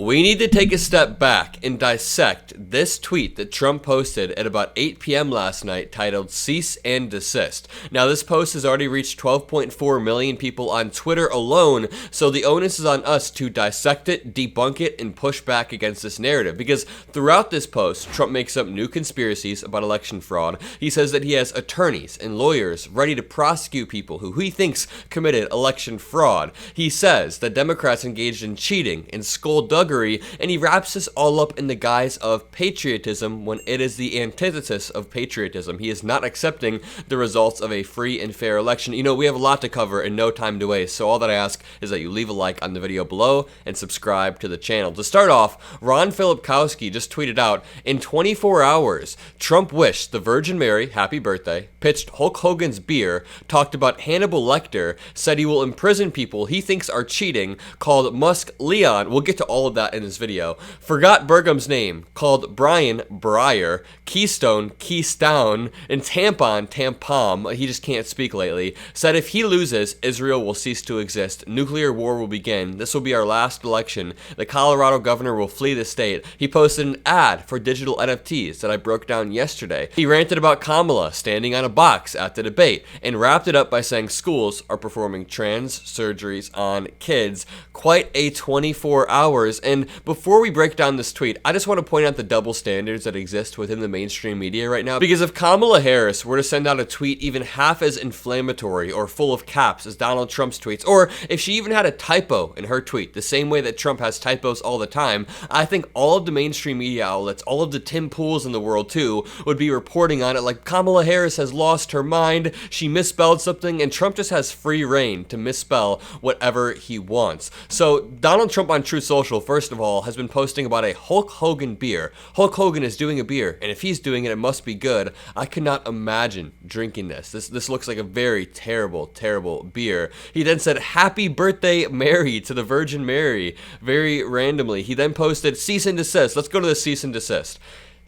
We need to take a step back and dissect this tweet that Trump posted at about 8 p.m. last night titled "Cease and Desist." Now, this post has already reached 12.4 million people on Twitter alone, so the onus is on us to dissect it, debunk it, and push back against this narrative. Because throughout this post, Trump makes up new conspiracies about election fraud. He says that he has attorneys and lawyers ready to prosecute people who he thinks committed election fraud. He says that Democrats engaged in cheating and skullduggery, and he wraps this all up in the guise of patriotism when it is the antithesis of patriotism. He is not accepting the results of a free and fair election. You know, we have a lot to cover and no time to waste, so all that I ask is that you leave a like on the video below and subscribe to the channel. To start off, Ron Filipkowski just tweeted out, in 24 hours, Trump wished the Virgin Mary happy birthday, pitched Hulk Hogan's beer, talked about Hannibal Lecter, said he will imprison people he thinks are cheating, called Musk Leon, we'll get to all of that in this video, forgot Burgum's name, called Brian Breyer, Keystone Keystown, and Tampon, he just can't speak lately, said if he loses, Israel will cease to exist, nuclear war will begin, this will be our last election, the Colorado governor will flee the state. He posted an ad for digital NFTs that I broke down yesterday. He ranted about Kamala standing on a box at the debate and wrapped it up by saying schools are performing trans surgeries on kids. Quite a 24 hours. And before we break down this tweet, I just want to point out the double standards that exist within the mainstream media right now. Because if Kamala Harris were to send out a tweet even half as inflammatory or full of caps as Donald Trump's tweets, or if she even had a typo in her tweet, the same way that Trump has typos all the time, I think all of the mainstream media outlets, all of the Tim Pools in the world too, would be reporting on it like Kamala Harris has lost her mind, she misspelled something, and Trump just has free reign to misspell whatever he wants. So Donald Trump on Truth Social, first of all, has been posting about a Hulk Hogan beer. Hulk Hogan is doing a beer, and if he's doing it, it must be good. I cannot imagine drinking this. This looks like a very terrible, terrible beer. He then said, "Happy birthday, Mary," to the Virgin Mary, very randomly. He then posted, "Cease and desist." Let's go to the cease and desist.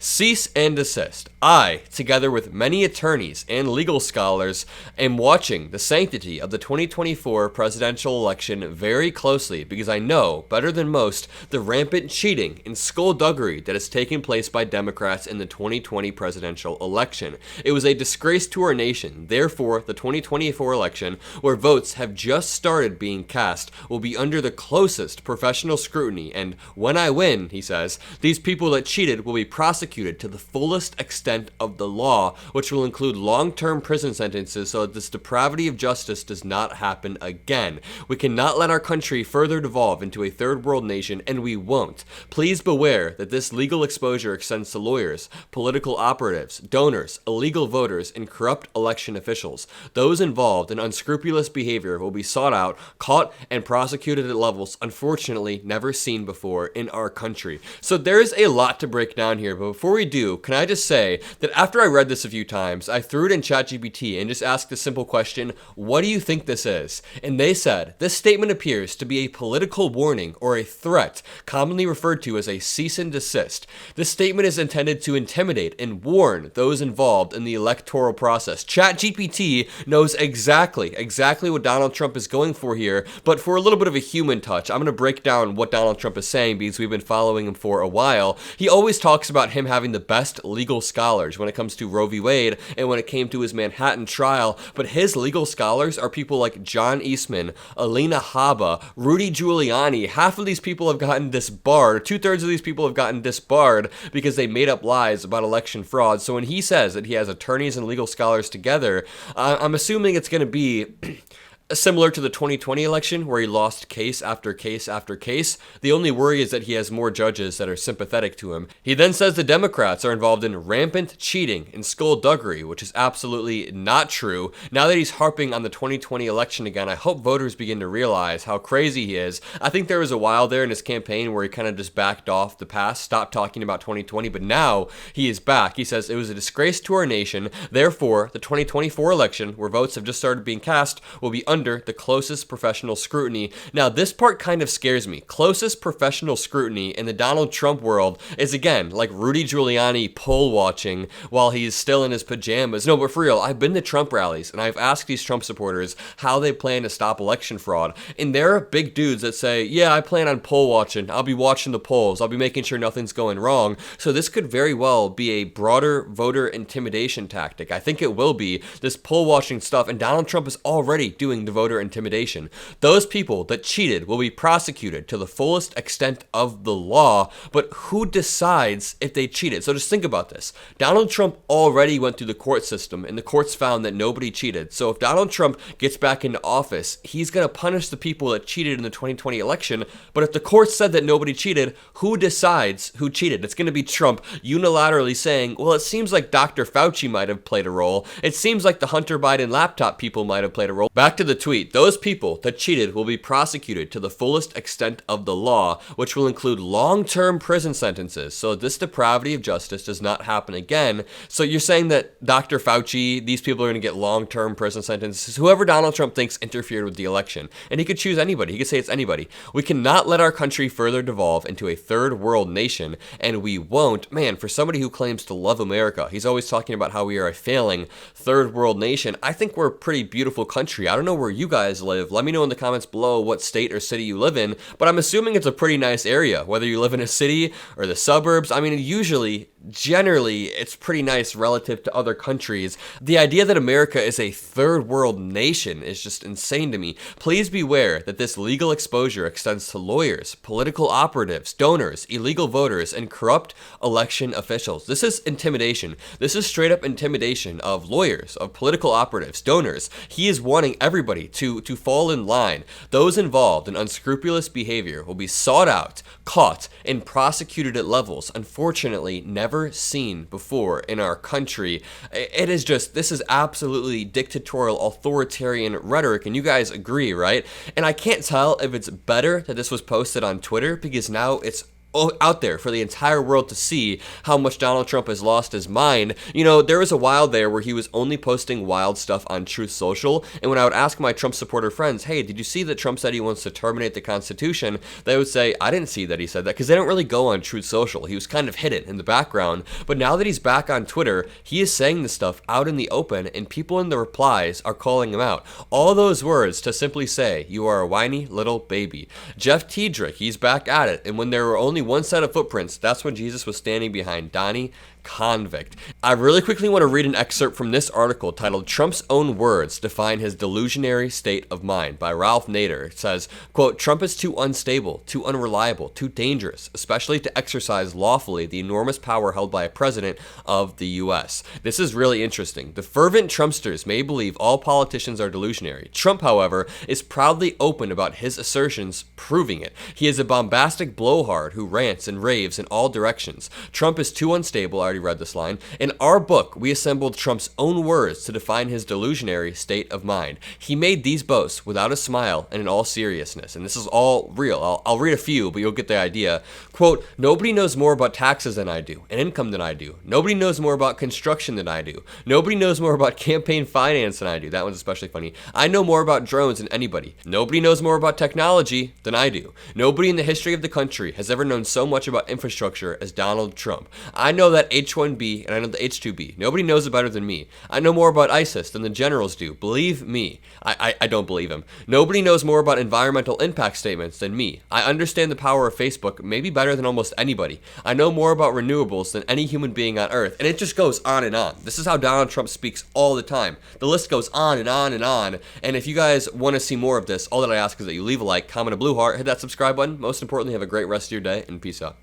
Cease and desist. I, together with many attorneys and legal scholars, am watching the sanctity of the 2024 presidential election very closely because I know, better than most, the rampant cheating and skullduggery that has taken place by Democrats in the 2020 presidential election. It was a disgrace to our nation. Therefore, the 2024 election, where votes have just started being cast, will be under the closest professional scrutiny, and when I win, he says, these people that cheated will be prosecuted to the fullest extent of the law, which will include long-term prison sentences so that this depravity of justice does not happen again. We cannot let our country further devolve into a third world nation, and we won't. Please beware that this legal exposure extends to lawyers, political operatives, donors, illegal voters, and corrupt election officials. Those involved in unscrupulous behavior will be sought out, caught, and prosecuted at levels unfortunately never seen before in our country. So there's a lot to break down here, but before we do, can I just say that after I read this a few times, I threw it in ChatGPT and just asked the simple question, what do you think this is? And they said, this statement appears to be a political warning or a threat, commonly referred to as a cease and desist. This statement is intended to intimidate and warn those involved in the electoral process. ChatGPT knows exactly what Donald Trump is going for here, but for a little bit of a human touch, I'm going to break down what Donald Trump is saying because we've been following him for a while. He always talks about him having the best legal scholars when it comes to Roe v. Wade and when it came to his Manhattan trial, but his legal scholars are people like John Eastman, Alina Habba, Rudy Giuliani. Half of these people have gotten disbarred, 2/3 of these people have gotten disbarred because they made up lies about election fraud. So when he says that he has attorneys and legal scholars together, I'm assuming it's going to be similar to the 2020 election where he lost case after case after case. The only worry is that he has more judges that are sympathetic to him. He then says the Democrats are involved in rampant cheating and skullduggery, which is absolutely not true. Now that he's harping on the 2020 election again, I hope voters begin to realize how crazy he is. I think there was a while there in his campaign where he kind of just backed off the past, stopped talking about 2020, but now he is back. He says it was a disgrace to our nation. Therefore, the 2024 election, where votes have just started being cast, will be under under the closest professional scrutiny. Now, this part kind of scares me. Closest professional scrutiny in the Donald Trump world is, again, like Rudy Giuliani poll watching while he's still in his pajamas. No, but for real, I've been to Trump rallies, and I've asked these Trump supporters how they plan to stop election fraud, and there are big dudes that say, yeah, I plan on poll watching. I'll be watching the polls. I'll be making sure nothing's going wrong. So this could very well be a broader voter intimidation tactic. I think it will be, this poll watching stuff, and Donald Trump is already doing the voter intimidation. Those people that cheated will be prosecuted to the fullest extent of the law, but who decides if they cheated? So just think about this. Donald Trump already went through the court system, and the courts found that nobody cheated. So if Donald Trump gets back into office, he's going to punish the people that cheated in the 2020 election, but if the courts said that nobody cheated, who decides who cheated? It's going to be Trump unilaterally saying, well, it seems like Dr. Fauci might have played a role. It seems like the Hunter Biden laptop people might have played a role. Back to the tweet. Those people that cheated will be prosecuted to the fullest extent of the law, which will include long-term prison sentences. So this depravity of justice does not happen again. So you're saying that Dr. Fauci, these people are going to get long-term prison sentences, whoever Donald Trump thinks interfered with the election. And he could choose anybody. He could say it's anybody. We cannot let our country further devolve into a third world nation, and we won't. Man, for somebody who claims to love America, he's always talking about how we are a failing third world nation. I think we're a pretty beautiful country. I don't know where you guys live. Let me know in the comments below what state or city you live in, but I'm assuming it's a pretty nice area, whether you live in a city or the suburbs. I mean, generally, it's pretty nice relative to other countries. The idea that America is a third world nation is just insane to me. Please beware that this legal exposure extends to lawyers, political operatives, donors, illegal voters, and corrupt election officials. This is intimidation. This is straight up intimidation of lawyers, of political operatives, donors. He is wanting everybody to fall in line. Those involved in unscrupulous behavior will be sought out, caught, and prosecuted at levels unfortunately never seen before in our country. This is absolutely dictatorial, authoritarian rhetoric, and you guys agree, right? And I can't tell if it's better that this was posted on Twitter, because now it's out there for the entire world to see how much Donald Trump has lost his mind. You know, there was a while there where he was only posting wild stuff on Truth Social, and when I would ask my Trump supporter friends, hey, did you see that Trump said he wants to terminate the Constitution? They would say, I didn't see that he said that, because they don't really go on Truth Social. He was kind of hidden in the background, but now that he's back on Twitter, he is saying this stuff out in the open, and people in the replies are calling him out. All those words to simply say, you are a whiny little baby. Jeff Tiedrick, he's back at it, and when there were only one set of footprints, that's when Jesus was standing behind Donnie Convict. I really quickly want to read an excerpt from this article titled Trump's Own Words Define His Delusionary State of Mind by Ralph Nader. It says, quote, Trump is too unstable, too unreliable, too dangerous, especially to exercise lawfully the enormous power held by a president of the U.S. This is really interesting. The fervent Trumpsters may believe all politicians are delusionary. Trump, however, is proudly open about his assertions, proving it. He is a bombastic blowhard who rants and raves in all directions. Trump is too unstable. I already read this line. In our book, we assembled Trump's own words to define his delusionary state of mind. He made these boasts without a smile and in all seriousness. And this is all real. I'll read a few, but you'll get the idea. Quote, nobody knows more about taxes than I do, and income than I do. Nobody knows more about construction than I do. Nobody knows more about campaign finance than I do. That one's especially funny. I know more about drones than anybody. Nobody knows more about technology than I do. Nobody in the history of the country has ever known so much about infrastructure as Donald Trump. I know that H-1B and I know the H-2B. Nobody knows it better than me. I know more about ISIS than the generals do. Believe me. I don't believe him. Nobody knows more about environmental impact statements than me. I understand the power of Facebook maybe better than almost anybody. I know more about renewables than any human being on earth. And it just goes on and on. This is how Donald Trump speaks all the time. The list goes on and on and on. And if you guys want to see more of this, all that I ask is that you leave a like, comment a blue heart, hit that subscribe button. Most importantly, have a great rest of your day, and peace out.